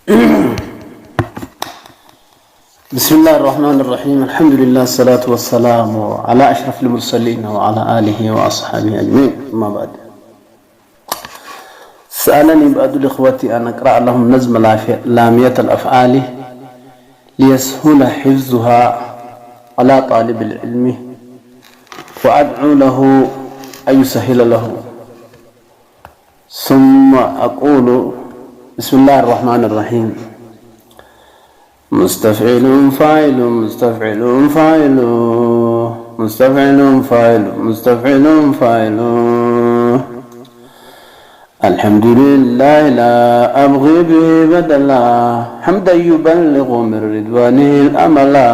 بسم الله الرحمن الرحيم. الحمد لله، الصلاة والسلام على أشرف المرسلين وعلى آله وأصحابه أجمعين. ما بعد، سألني بعض الإخوة أن أقرأ لهم نظم لامية الأفعال ليسهل حفظها على طالب العلم، وأدعو له أن يسهل له. ثم أقول: بسم الله الرحمن الرحيم. مستفعل فاعل مستفعل فاعل مستفعل فاعل مستفعل فاعل. الحمد لله لا أبغي به بدلا، حمدا يبلغ من رضوانه الأملا.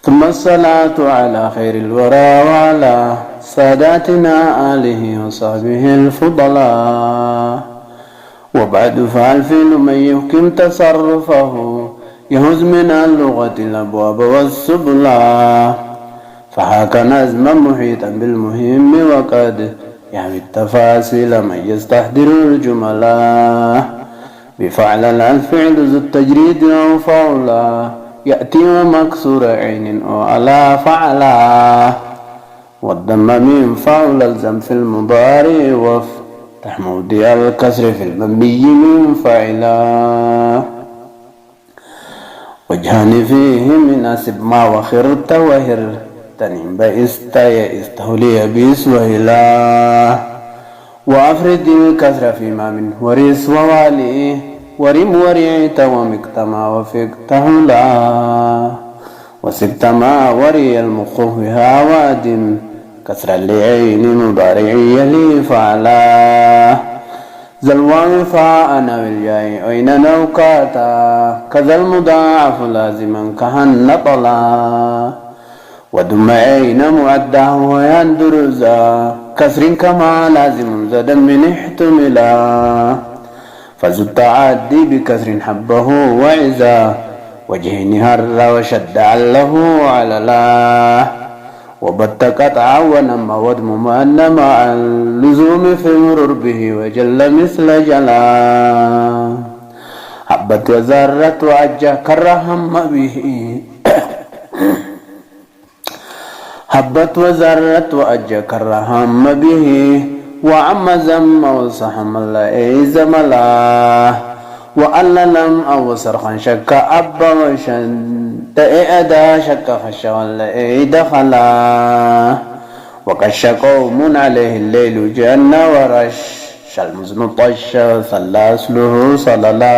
ثم الصلاة على خير الورى وعلى ساداتنا آله وصحبه الفضلاء. وبعد، فالفعل من يحكم تصرفه يهز من اللغة الأبواب والسبلا، فحاك نظما محيطا بالمهم وقد يحوي التفاصيل من يستحضر الجملا. بفعل الفعل ذو التجريد أو فعلا، يأتي ومكسور عين أو على فعلا. والضم من فعل الزم في المضارع وافتح موضع الكسر في المبني من فعلا. وجهان فيه من أسب ما وخرت وهر تنم بئست يئست هلي بيس وهلا. وأفرد الكسر فيما من ورث ووالي ورم ورعت ومكتما وفقت هلا. وسبتما وري المخوها وادم كسر اللعين مضارعي لي فعلا. زلوان فاءنا بالجاي أين نوكاتا، كذا المضاعف لازما كهن طلا. ودم أين معده ويندرزا، كسر كما لازم زدا من احتملا. فذو التعدي بكسر حبه وعزا، وجه نهر وشد عله عللا. وبت قطعا ونم ودم مؤن مع اللزوم في مرر به وجل مثل جلا. حبت وزرت وعجة كرهم به حبت وزرت وأجة كرهم به، وعم زم وصحم الله زملا. وألا لم أو صرخا شك أبا وشد أدا شك خش ولا دخلا. وقش قوم عليه الليل جن ورش المزن طش صلى أصله صللا.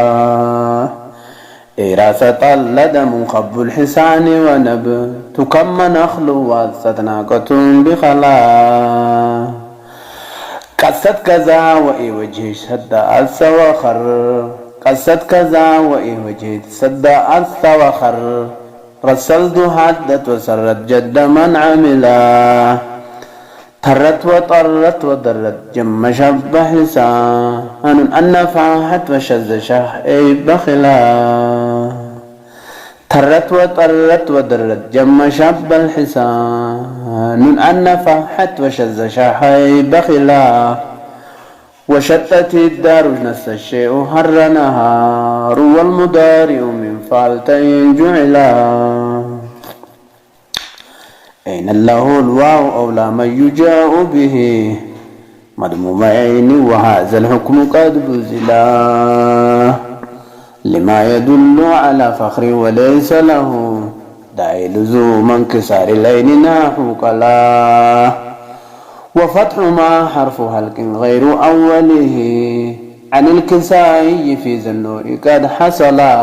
إراسة طل دم خب الحسان ونب تكم نخل وست ناقة بخلا. قصت كذا وإي وجه شد السوخر، قصت كذا وإي وجه سد السوخر. رسلت حدت وسرت جد من عملا. ترت وطرت ودرت جم شبه لسان النفاحت وشز شه بخلا. ترت وطرت ودرت جم شب الحسان النفاحت وشز شه بخلا. وشتت الدار نس الشيء هر نهار، والمضارع من فعلتين جعلا. أين له الواو أولى من يجاء به مضموم عين، وهذا الحكم قد بذلا. لما يدل على فخر وليس له داعي لزوم انكسار العين نحو قلا. وفتح ما حرف هلك غير أوله عن الكسائي في ذا النوع قد حصلا.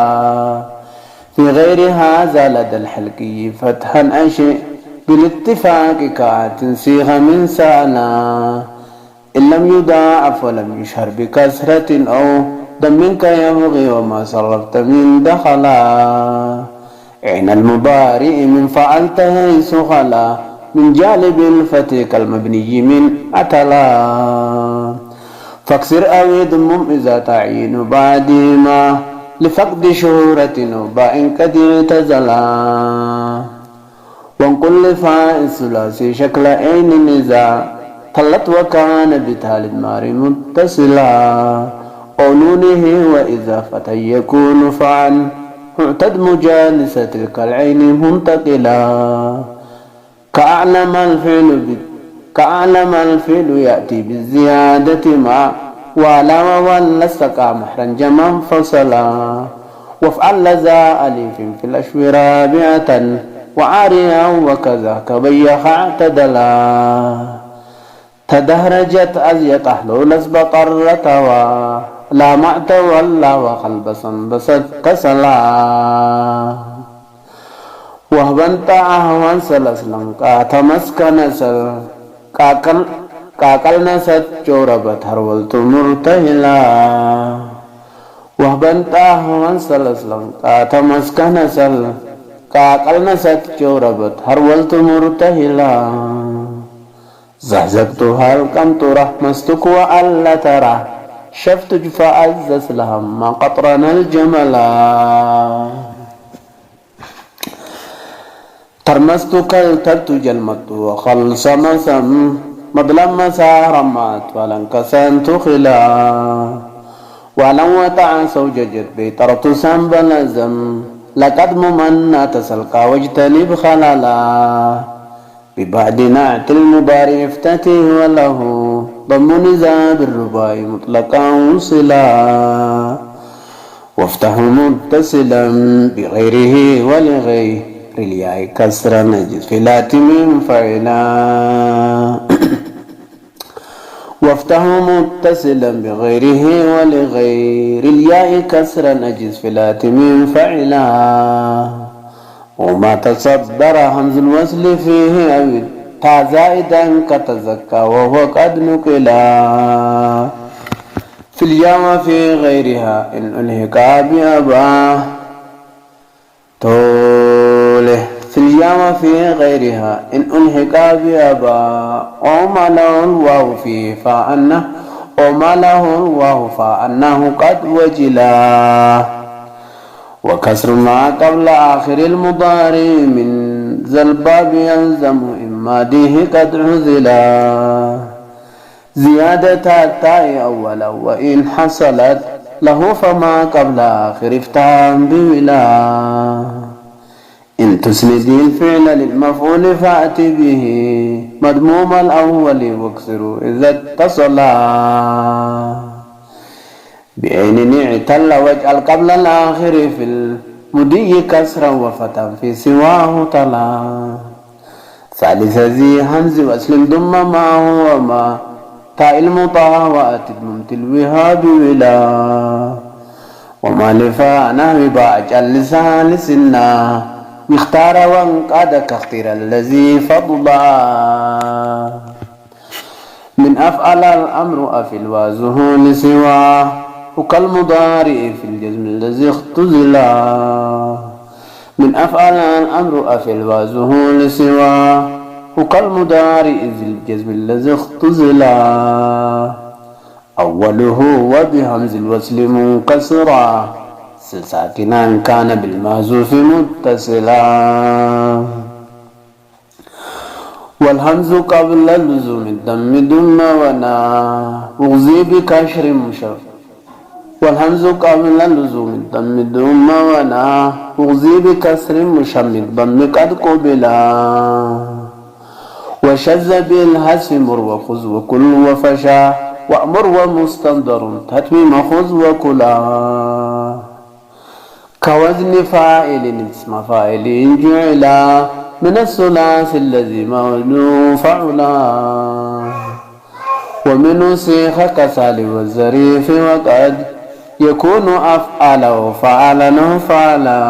في غير هذا لدى الحلقي فتحا أنشئ بالاتفاق كاتنسيها من سانا، إن لم يضاعف ولم يشهر بكسرة أو دم يبغي وما صرفت من دخلا. عين المضارع من فعلت حيث خلا، من جانب الفتح كالمبني من أتلا. فاكسر أو ضم إذا تعين بعدهما لفقد شهرة وباء قد اعتزلا. وانقل لفاء الثلاثي شكل عين النزاع طلت وكان بتال المار متصلا. ونونه وإضافة يكون فعل اعتد مجالس تلك العين منتقلا كأعلم الفعل يأتي بالزيادة مع ولم ولستك محرا منفصلا وافعل لذا أليف في الأشهر رابعة وعاريا وكذاك بيخ اعتدلا تدهرجت أزيت أحلول أسبق الرتوى لا معت ولا وخلبسا بست كسلا وهبنت أهوان سلسلم كاتمسكن سل كاكل نست جوربت هرولت مرتهلا وهبنت أهوان سلسلم كاتمسكن سل كاكل نست جوربت هرولت مرتهلا زهزبتها القمت رحمستك وألا ترى شفت فأزز لهم ما قطرنا الجملا ترمستك التبت جلمت وخلص مسم مظلم مسار مات ولن كسنت خلا ولن وطع سوججت بيترت سنب لزم لقد ممنا تسلقى واجتنب خللا ببعد نعت المضارع افتته وله ضم نزاب الرباع مطلقا وصلا وافتح متصلا بغيره ولغير الياء كسرا نجد في لاتم فعلا وافتح متصلا بغيره ولغير الياء كسرا نجد في لاتم فعلا وما تصدر همز الوصل فيه أو تا زائدا كتزكى وهو قد نقلا في الياء وفي غيرها إن ألهك بأباه توله في الياء وفي غيرها إن ألهك بأباه وما له الواو فيه فأنه قد وجلا وكسر ما قبل آخر المضارع من ذا الباب يلزم إما ديه قد عزلا زيادة التاء أولا وإن حصلت له فما قبل آخر افتام بولا إن تسندي الفعل للمفعول فأتي به مضموم الأول واكسروا إذا اتصلا بأين اعتل واجعل قبل الآخر في المدي كسرا وفتى في سواه طلا ثالث ذي همز واسلم ضم معه وما تاء المطاع وأتد ممت الوهاب ولا وما لفاء نهو باجعل لثالثنا مختار وانقاد كاختير الذي فضلا من أفعل الأمر أفل وازه لسواه وكالمضارع في الجزم الذي اختزلا من أفعل الأمر أفل وازه لسواه وكالمضارع في الجزم الذي اختزلا أوله وبهمز الوصل منكسرا ساكنا كان بالمهزوف متصلا والهمز قبل لزوم الدم دم ونا أغزي بكشر مشف والهمز قبل لزوم الدم دم ونا أغزي بكسر مشم الضم قد قبلا وشذ بالحذف مر وخذ وكل وفشا وأمر ومستندر تتميم خذ وكلا كوزن فاعل اسم فاعل جعلا من الثلاث الذي مولو فعلا ومن سيخ كسال والزريف وقد يكون أفعله فعلا فعلا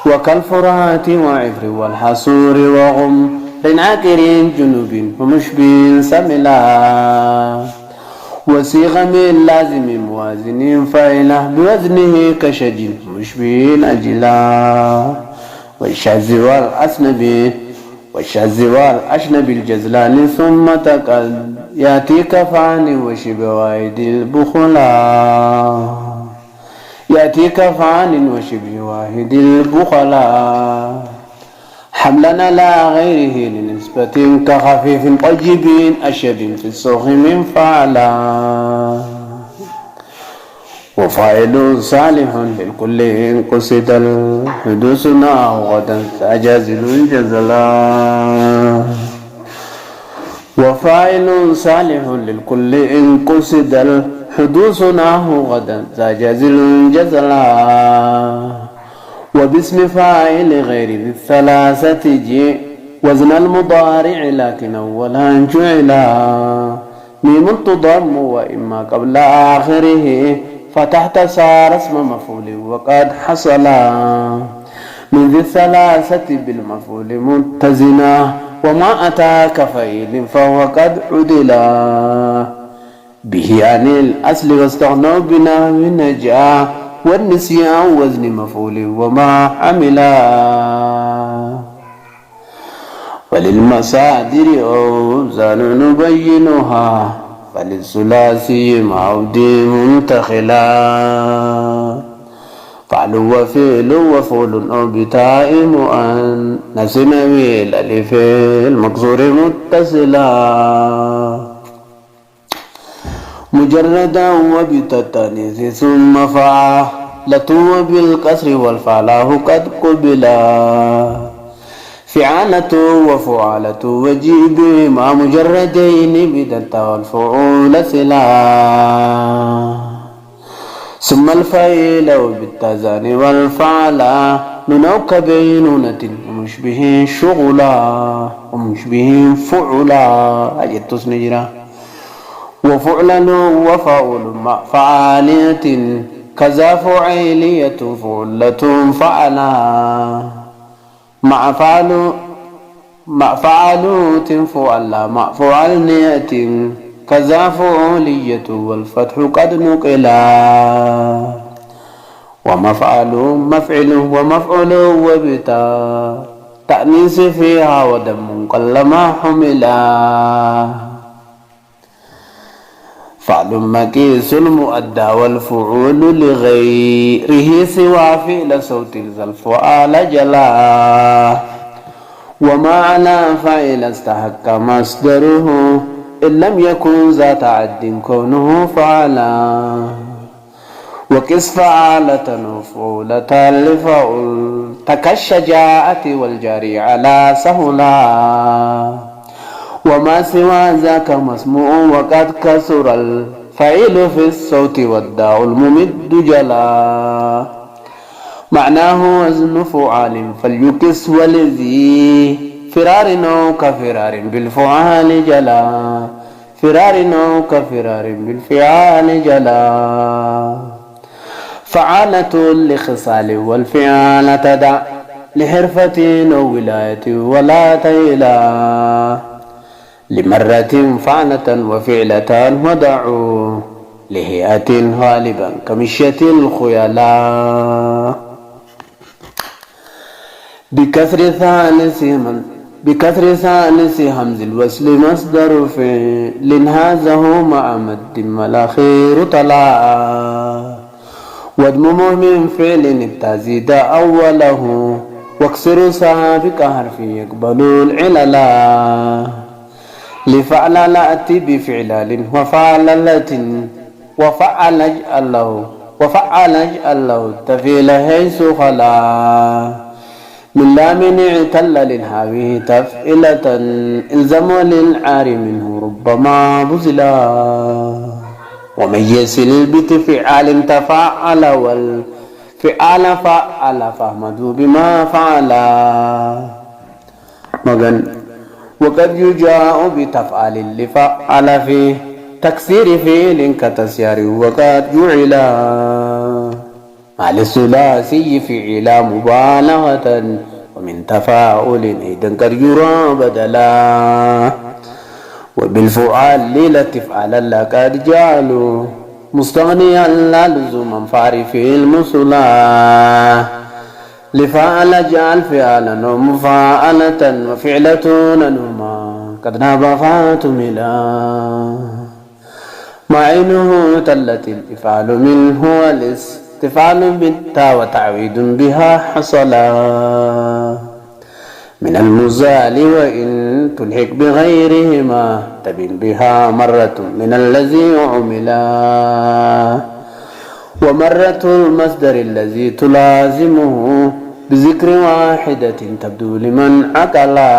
وكالفرات وعفر والحصور وغم عاكر جنوب ومشبه سملا وصيغ من لازم موازن فعله بوزنه كشج مشبه أجلا والشاذ والأشنبي الجزلان ثم تقل يأتيك فعن وشبوائد البخلا يأتيك فعن وشبوائد البخلا حملنا لا غيره لنسبة كخفيف طيب أشد في السوق من فعلا وفاعل صالح للكل إن قصد الحدوث غدا أجازل جزلا وفاعل صالح للكل إن قصد الحدوث غدا أجازل جزلا وباسم فاعل غير ذي الثلاثة جيء وزن المضارع لكن أولا جعلا ميم تضم وإما قبل آخره فتحت صار اسم مفعول وقد حصل من ذي الثلاثة بالمفعول متزنا وما أتاك فعيل فهو قد عدلا به عن الأصل واستغنوا بنحو نجا والنسيان وزن مفعول وما عملا وللمصادر أوزان نبينها فللثلاثي معود منتخلا فعل وفعل وفعل أو بتاء مؤنث نوي الألف المكسور متصلا مجردا وبالتأنيث ثم فعلة وبالكسر والفعله قد قبلا فعالة وفعالة وجيء بهما مجردين بدلتا والفعول سلا ثم الفعيل بالتزان والفعلا ننوك بينونة ومشبه شغلا ومشبه فعلا أجد تسنجرا وفعلن وفعل مع فعالية كذا فعيلية فعلة فعلا مع فعلوت فعلا مع فعلنية كذا فعولية والفتح قد نقلا ومفعل مفعل ومفعل وبتا تأنيس فيها ودم قلما حملا فعل مكيس المؤدى والفعول لغيره سوى فعل صوت ذا الفعال جلا وما على فعل استحق مصدره إن لم يكن ذا تعد كونه فعلا وقس فعالة وفعولة لفعل كالشجاعة والجري على سهلا وما سوى ذاك مسموع وقد كسر الفعيل في الصوت والداء الممد جلا معناه وزن فعال فليكس ولذي فرار أو كفرار بالفعال جلا فرار أو كفرار بالفعال جلا فعالة لخصال والفعال تدع لحرفة أو ولاية ولا تيلا لمرة فعلة وفعلة ودعوا لهيئة غالبا كمشية الخيلاء بكسر ثالث همز الوصل مصدر فعل هذه مع مد الأخير طلع واضممه من فعل التزيد أوله واكسر سابق حرف يقبل العللا لفعل لأتي بفعلال وفعللة وفعل اجعل له التفعيل حيث خلا من لام اعتل للحاوي تفعلة الزم للعار منه ربما بزلا ومن يسل بتفعال تفعل والفعال فعل فاحمدوا بما فعلا مغن وقد يجاء بتفعال لفعل فيه تكسير فعل كتسيار وقد جعل على الثلاثي فعل مبالغة ومن تفاعل أيضا قد يرى بدلا وبالفعال ليلة تفعل لقد جعلوا مستغنيا لا لزوما فعرف المصلى لفعل جعل فعلا ومفاعلة وفعلة ننهما قد ناب فاتملا مع عينه تلت الإفعال منه والاستفعال بالتا وتعويد بها حصلا من المزال وإن تلحق بغيرهما تبين بها مرة من الذي عملا ومرة المصدر الذي تلازمه بذكر واحدة تبدو لمن عقلا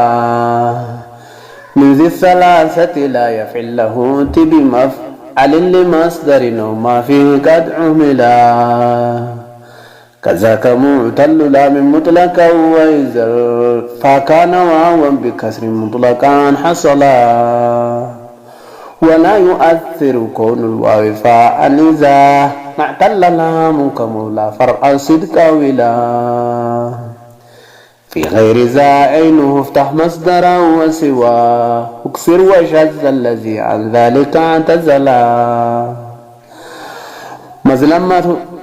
من ذي الثلاثة لا يفعل له بمفعل لمصدر وما فيه قد عملا كذاك معتل لام مطلقا وإذا فكان واوا بكسر مطلقا حصلا ولا يؤثر كون الواو فاعل إذا معتل لام كمولا فرع صدق ولا في غير ذا عينه افتح مصدرا وسوى اكسر وشذ الذي عن ذلك اعتزلا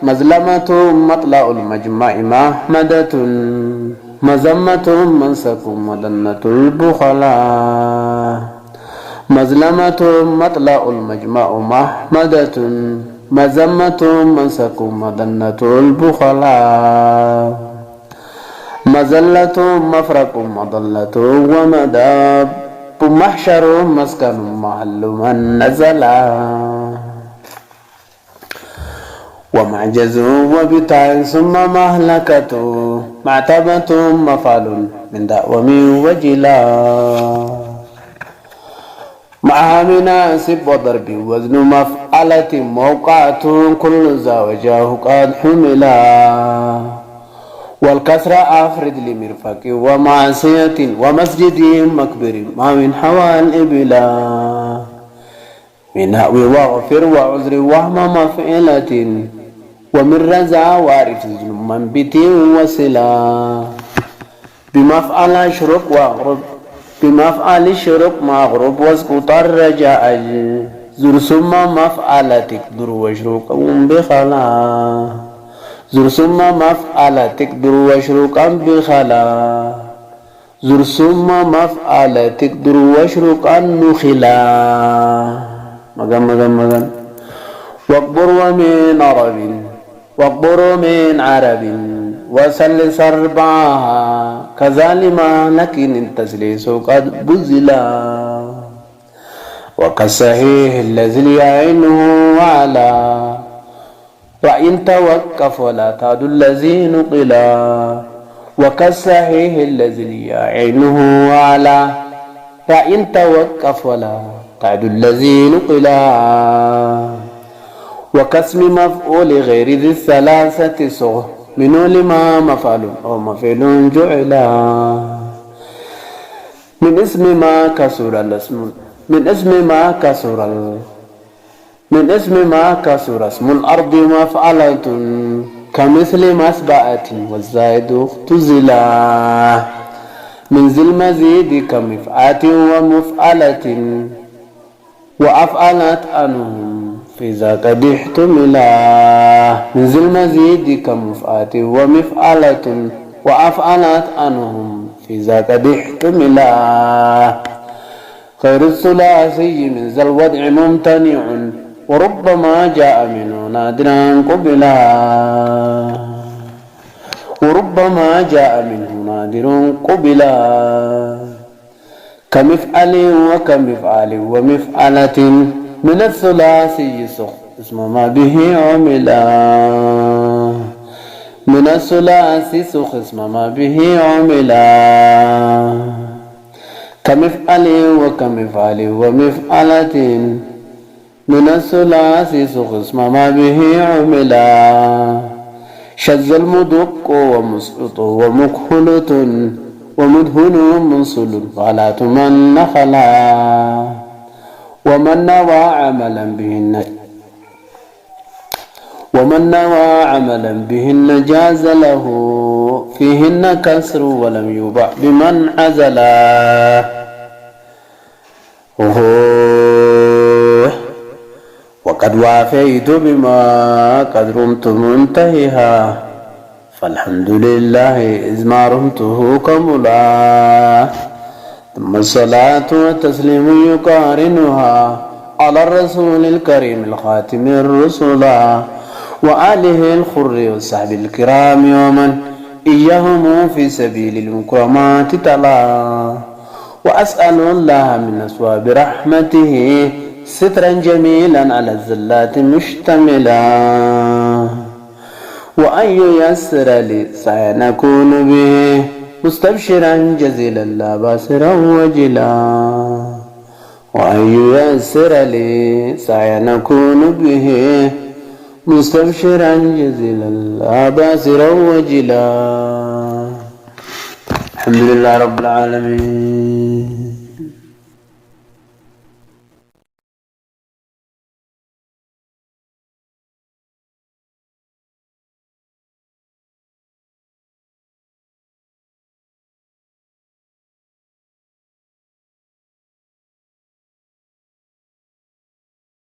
مظلمة مطلع المجمع محمدة مذمة منسك مدنة البخلاء مظلمة مطلع المجمع محمدة مذمة منسك مدنة البخلاء مزلة مفرق مضلة ومداب محشر مسكن محل من نزلا ومعجز وبتاع ثم مهلكة معتبة مفعل من دأوم وجلا معها مناسب وضرب وزن مفعلة موقعة كل زوجاه قد حملا والكسر أفرد لمرفق ومعصية ومسجد مكبر ما من حوى الإبلا من هأو واغفر وعذر وهم مفعلة ومن رزع وارث منبت وسلا بمفعل اشرق واغرب بمفعل اشرق مغرب واسقط الرجاء زر ثم مفعل تقدر واشرق بخلا زر ثم مفعل تقدر واشرقا بخلا زر ثم مفعل تقدر واشرقا نخلا مغم واقبر ومن عرب وسلس أربعها كظالما لكن التسليس قد بزلا وكالصحيح الذي يعينه على وإن توقف ولا تعد الذي نقلا وكالصحيح الذي يعينه على وإن توقف ولا تعد الذي نقلا وكاسم مفعول غير ذي الثلاثة صغ منه لما مفعل أو مفعل جعلا من اسم ما كسر الاسم من اسم ما كسر اسم الأرض مفعلة كمثل مسبعة والزائد اختزلا من ذي المزيد كمفعة ومفعلة وأفعلت أنهم في ذاك احتملا من ذي المزيد كمفعة ومفعلة وأفعلت أنهم في ذاك احتملا خير الثلاثي من ذا الوضع ممتنع وربما جاء منه نادرا قبلا وربما جاء منه نادر قبلا كمفعل وكمفعل ومفعلة من الثلاثي سخ اسم ما به عملا من الثلاثي سخ اسم ما به عملا كمفعل وكمفعل ومفعلة من الثلاثي سخ اسم ما به عملا شذ المدق ومسقط ومكحلة ومدهن منصل فلا من نخلا ومن نوى عملا بهن جاز له فيهن كسر ولم يبع بمن عزلا وقد وافيت بما قد رمت منتهيها فالحمد لله إذ ما رمته كملا ثم الصلاة والتسليم يقارنها على الرسول الكريم الخاتم الرسلا وآله الخر والصحب الكرام ومن إياهم في سبيل المكرمات تلا وأسأل الله من أسواب رحمته سترا جميلا على الزلات مشتملا وأن ييسر لي سيكون به مستبشرا جزيلا لا باسرا وجلا وأن ييسر لي سيكون به مستبشرا جزيلا لا باسرا وجلا. الحمد لله رب العالمين.